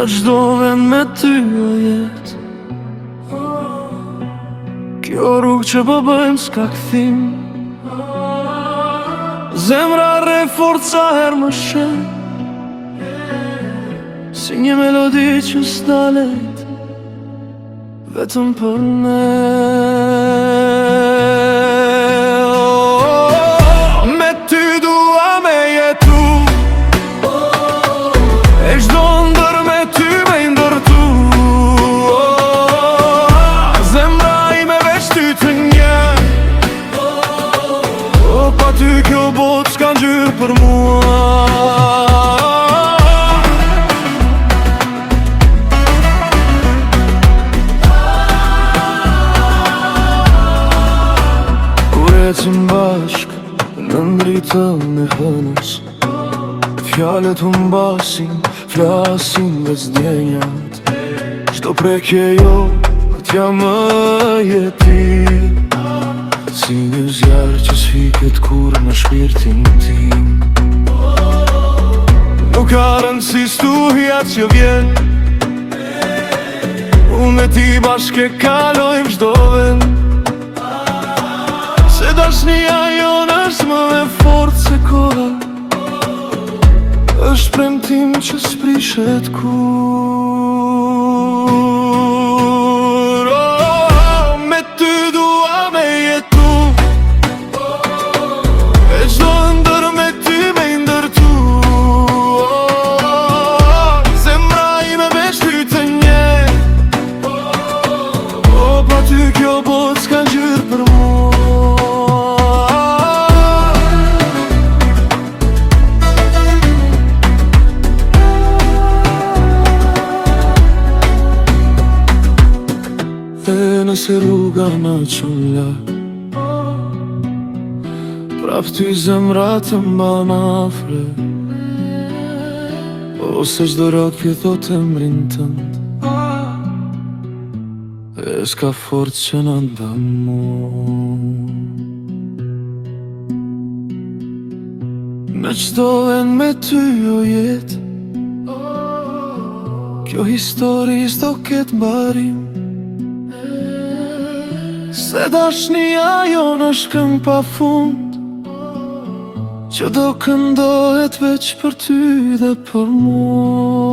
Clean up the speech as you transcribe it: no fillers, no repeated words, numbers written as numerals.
çdo vend me ty o jet. Kjo rrugë që po bëjmë s'ka kthim. Zemra re forca her më shen, si një melodi që s'dalet vetëm për ne. Me ty dua me jetu, e çdo ndër me ty me ndërtu. Zemra ime veç ty të nje, pa ty kjo botë s'ka ngjyrë për mua. Ecim bashk në ndritën e hënës, fjallet u mbasin, flasin veç djenjat. Çdo prekje jo t'ja më jetir, si një zjarë që s'fiket kur në shpirtin tim. Nuk ka rëndësi stuhja që vjen, unë e ti bashke kalojmë çdo vend. Se dashnia jonë është më me fortë se koha, është premtim që s'prishet kur. Me ty dua me jetu, e çdo ndër me ty me ndërtu. Zemra ime veç ty të nje, pa ty kjo botë s'ka ngjyrë për mua. Nëse rruga në qënë lak, prap ty zemra të mban afre, ose çdo rok pjethot e mrin tënd, e s'ka fort që në ndan mu. Me çdo vend me ty o jet, kjo histori s'do ket mbarim. Se dashnia jonë është këngë pa fund, që do këndohet veç për ty dhe për mua.